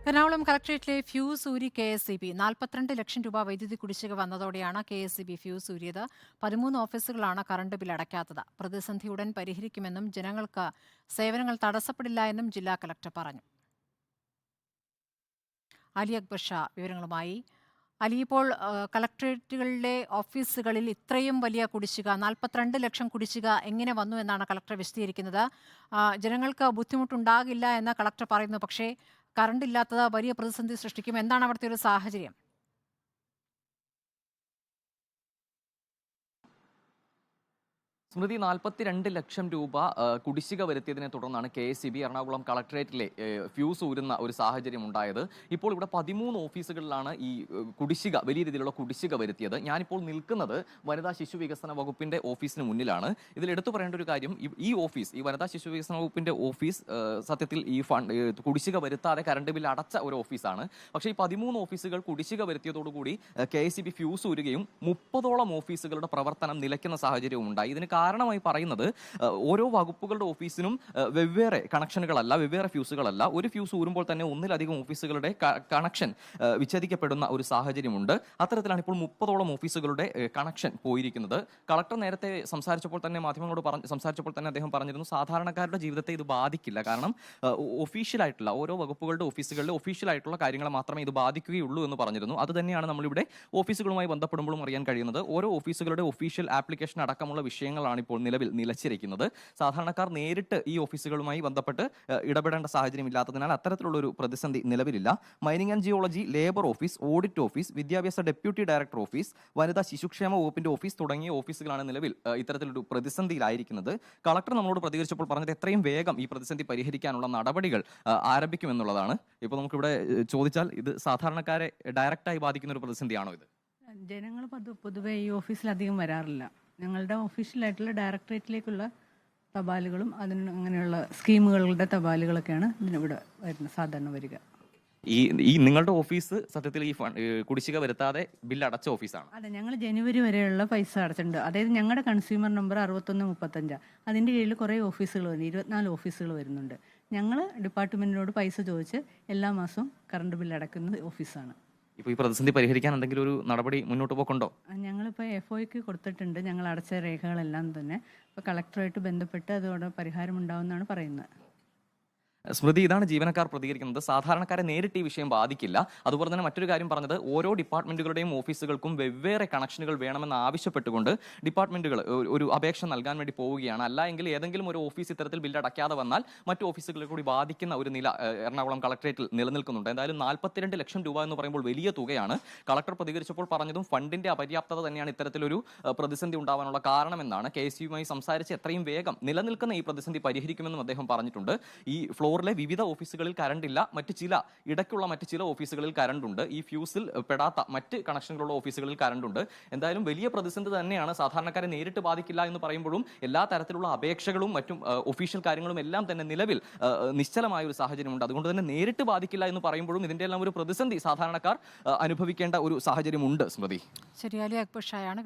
എറണാകുളം കളക്ടറേറ്റിലെ ഫ്യൂസ് ഊരി KSEB 42 ലക്ഷം രൂപ വൈദ്യുതി കുടിശ്ശിക വന്നതോടെയാണ് KSEB ഫ്യൂസ് ഊരിയത്. 13 ഓഫീസുകളാണ് കറണ്ട് ബിൽ അടയ്ക്കാത്തത്. പ്രതിസന്ധി ഉടൻ പരിഹരിക്കുമെന്നും ജനങ്ങൾക്ക് സേവനങ്ങൾ തടസ്സപ്പെടില്ല എന്നും ജില്ലാ കളക്ടർ പറഞ്ഞു. അലി അക്ബർ ഷാ വിവരങ്ങളുമായി. അലി, ഇപ്പോൾ കളക്ടറേറ്റുകളിലെ ഓഫീസുകളിൽ ഇത്രയും വലിയ കുടിശ്ശിക 42 ലക്ഷം കുടിശ്ശിക എങ്ങനെ വന്നു എന്നാണ് കളക്ടർ വിശദീകരിക്കുന്നത്. ജനങ്ങൾക്ക് ബുദ്ധിമുട്ടുണ്ടാകില്ല എന്ന് കളക്ടർ പറയുന്നു. പക്ഷേ കറണ്ട് ഇല്ലാത്തത് വലിയ പ്രതിസന്ധി സൃഷ്ടിക്കും. എന്താണ് അവിടുത്തെ ഒരു സാഹചര്യം? സ്മൃതി, 42 ലക്ഷം രൂപ കുടിശ്ശിക വരുത്തിയതിനെ തുടർന്നാണ് KSEB എറണാകുളം കളക്ടറേറ്റിലെ ഫ്യൂസ് ഊരുന്ന ഒരു സാഹചര്യം ഉണ്ടായത്. ഇപ്പോൾ ഇവിടെ 13 ഓഫീസുകളിലാണ് ഈ കുടിശ്ശിക, വലിയ രീതിയിലുള്ള കുടിശ്ശിക വരുത്തിയത്. ഞാനിപ്പോൾ നിൽക്കുന്നത് വനിതാ ശിശു വികസന വകുപ്പിന്റെ ഓഫീസിന് മുന്നിലാണ്. ഇതിൽ എടുത്തു പറയേണ്ട ഒരു കാര്യം, ഈ ഓഫീസ്, ഈ വനിതാ ശിശു വികസന വകുപ്പിന്റെ ഓഫീസ് സത്യത്തിൽ ഈ കുടിശ്ശിക വരുത്താതെ കറണ്ട് ബിൽ അടച്ച ഒരു ഓഫീസാണ്. പക്ഷേ ഈ 13 ഓഫീസുകൾ കുടിശ്ശിക വരുത്തിയതോടുകൂടി KSEB ഫ്യൂസ് ഊരുകയും 30ഓളം ഓഫീസുകളുടെ പ്രവർത്തനം നിലയ്ക്കുന്ന സാഹചര്യവും ഉണ്ടായി. ഇതിന് കാരണമായി പറയുന്നത്, ഓരോ വകുപ്പുകളുടെ ഓഫീസിനും വെവ്വേറെ കണക്ഷനുകളല്ല, വെവ്വേറെ ഫ്യൂസുകളല്ല. ഒരു ഫ്യൂസ് ഊരുമ്പോൾ തന്നെ ഒന്നിലധികം ഓഫീസുകളുടെ കണക്ഷൻ വിച്ഛേദിക്കപ്പെടുന്ന ഒരു സാഹചര്യമുണ്ട്. അത്തരത്തിലാണ് ഇപ്പോൾ 30ഓളം ഓഫീസുകളുടെ കണക്ഷൻ പോയിരിക്കുന്നത്. കളക്ടർ നേരത്തെ സംസാരിച്ചപ്പോൾ തന്നെ, മാധ്യമങ്ങളോട് സംസാരിച്ചപ്പോൾ തന്നെ അദ്ദേഹം പറഞ്ഞിരുന്നു, സാധാരണക്കാരുടെ ജീവിതത്തെ ഇത് ബാധിക്കില്ല. കാരണം ഒഫീഷ്യലായിട്ടുള്ള ഓരോ വകുപ്പുകളുടെ ഓഫീസുകളിലെ ഒഫീഷ്യലായിട്ടുള്ള കാര്യങ്ങളെ മാത്രമേ ഇത് ബാധിക്കുകയുള്ളൂ എന്ന് പറഞ്ഞിരുന്നു. അത് തന്നെയാണ് നമ്മളിവിടെ ഓഫീസുകളുമായി ബന്ധപ്പെടുമ്പോഴും അറിയാൻ കഴിയുന്നത്. ഓരോ ഓഫീസുകളുടെ ഒഫീഷ്യൽ ആപ്ലിക്കേഷൻ അടക്കമുള്ള വിഷയങ്ങളാണ് ഇപ്പോൾ നിലവിൽ നിലച്ചിരിക്കുന്നത്. സാധാരണക്കാർ നേരിട്ട് ഈ ഓഫീസുകളുമായി ബന്ധപ്പെട്ട് ഇടപെടേണ്ട സാഹചര്യം ഇല്ലാത്തതിനാൽ അത്തരത്തിലുള്ള ഒരു പ്രതിസന്ധി നിലവിലില്ല. Mining and geology, labour office, audit office, വിദ്യാഭ്യാസ ഡെപ്യൂട്ടി ഡയറക്ടർ ഓഫീസ്, വനിതാ ശിശുക്ഷേമ വകുപ്പിന്റെ ഓഫീസ് തുടങ്ങിയ ഓഫീസുകളാണ് നിലവിൽ ഇത്തരത്തിലൊരു പ്രതിസന്ധിയിലായിരിക്കുന്നത്. കളക്ടർ നമ്മളോട് പ്രതികരിച്ചപ്പോൾ പറഞ്ഞത് എത്രയും വേഗം ഈ പ്രതിസന്ധി പരിഹരിക്കാനുള്ള നടപടികൾ ആരംഭിക്കുമെന്നുള്ളതാണ്. ഇപ്പോൾ നമുക്കിവിടെ ചോദിച്ചാൽ, ഇത് സാധാരണക്കാരെ ഡയറക്റ്റായി ബാധിക്കുന്ന ഒരു പ്രതിസന്ധിയാണോ ഇത്? ജനങ്ങൾ പൊതുവെ ഈ ഓഫീസിൽ അധികം വരാറില്ല. ഞങ്ങളുടെ ഒഫീഷ്യലായിട്ടുള്ള ഡയറക്ടറേറ്റിലേക്കുള്ള തപാലുകളും അങ്ങനെയുള്ള സ്കീമുകളുടെ തപാലുകളൊക്കെയാണ് ഇതിനിവിടെ സാധാരണ വരിക. ഈ നിങ്ങളുടെ ഓഫീസ് സത്യത്തിൽ ഈ കുടിശ്ശിക വരുത്താതെ ബില്ല് അടച്ച ഓഫീസാണ്? അതെ, ഞങ്ങൾ ജനുവരി വരെയുള്ള പൈസ അടച്ചിട്ടുണ്ട്. അതായത് ഞങ്ങളുടെ കൺസ്യൂമർ നമ്പർ 6135. അതിൻ്റെ കീഴിൽ കുറേ ഓഫീസുകൾ വന്നു, 24 ഓഫീസുകൾ വരുന്നുണ്ട്. ഞങ്ങൾ ഡിപ്പാർട്ട്മെന്റിനോട് പൈസ ചോദിച്ച് എല്ലാ മാസവും കറണ്ട് ബില്ല് അടക്കുന്ന ഓഫീസാണ്. ഇപ്പോൾ ഈ പ്രതിസന്ധി പരിഹരിക്കാൻ എന്തെങ്കിലും ഒരു നടപടി മുന്നോട്ട് പോക്കുണ്ടോ? ഞങ്ങളിപ്പോൾ FOയ്ക്ക് കൊടുത്തിട്ടുണ്ട്. ഞങ്ങൾ അടച്ച രേഖകളെല്ലാം തന്നെ. ഇപ്പോൾ കളക്ടറുമായിട്ട് ബന്ധപ്പെട്ട് അതോടെ പരിഹാരം ഉണ്ടാവുമെന്നാണ് പറയുന്നത്. സ്മൃതി, ഇതാണ് ജീവനക്കാർ പ്രതികരിക്കുന്നത്. സാധാരണക്കാരെ നേരിട്ട് ഈ വിഷയം ബാധിക്കില്ല. അതുപോലെ തന്നെ മറ്റൊരു കാര്യം പറഞ്ഞത്, ഓരോ ഡിപ്പാർട്ട്മെന്റുകളുടെയും ഓഫീസുകൾക്കും വെവ്വേറെ കണക്ഷനുകൾ വേണമെന്ന് ആവശ്യപ്പെട്ടുകൊണ്ട് ഡിപ്പാർട്ട്മെന്റുകൾ ഒരു അപേക്ഷ നൽകാൻ വേണ്ടി പോവുകയാണ്. അല്ല എങ്കിൽ ഏതെങ്കിലും ഒരു ഓഫീസ് ഇത്തരത്തിൽ ബില്ല് അടയ്ക്കാതെ വന്നാൽ മറ്റു ഓഫീസുകളെ കൂടി ബാധിക്കുന്ന ഒരു നില എറണാകുളം കളക്ടറേറ്റിൽ നിലനിൽക്കുന്നുണ്ട്. എന്തായാലും 42 ലക്ഷം രൂപ എന്ന് പറയുമ്പോൾ വലിയ തുകയാണ്. കളക്ടർ പ്രതികരിച്ചപ്പോൾ പറഞ്ഞതും ഫണ്ടിന്റെ അപര്യാപ്തത തന്നെയാണ് ഇത്തരത്തിലൊരു പ്രതിസന്ധി ഉണ്ടാവാനുള്ള കാരണമെന്നാണ്. KSEBയുമായി സംസാരിച്ച് എത്രയും വേഗം നിലനിൽക്കുന്ന ഈ പ്രതിസന്ധി പരിഹരിക്കുമെന്നും അദ്ദേഹം പറഞ്ഞിട്ടുണ്ട്. ഈ ഫ്ലോറിലെ വിവിധ ഓഫീസുകളിൽ കറണ്ട് ഇല്ല, മറ്റ് ചില ഓഫീസുകളിൽ കറണ്ട് ഉണ്ട്. ഈ ഫ്യൂസിൽ പെടാത്ത മറ്റ് കണക്ഷനുകളുള്ള ഓഫീസുകളിൽ കറണ്ട് ഉണ്ട്. എന്തായാലും വലിയ പ്രതിസന്ധി തന്നെയാണ്. സാധാരണക്കാരെ നേരിട്ട് ബാധിക്കില്ല എന്ന് പറയുമ്പോഴും എല്ലാ തരത്തിലുള്ള അപേക്ഷകളും മറ്റും ഒഫീഷ്യൽ കാര്യങ്ങളും എല്ലാം തന്നെ നിലവിൽ നിശ്ചലമായ ഒരു സാഹചര്യമുണ്ട്. അതുകൊണ്ട് തന്നെ നേരിട്ട് ബാധിക്കില്ല എന്ന് പറയുമ്പോഴും ഇതിന്റെ എല്ലാം ഒരു പ്രതിസന്ധി സാധാരണക്കാർ അനുഭവിക്കേണ്ട ഒരു സാഹചര്യമുണ്ട്. സ്മൃതി, ശരി. അലി അക്ബർ ഷായാണ്.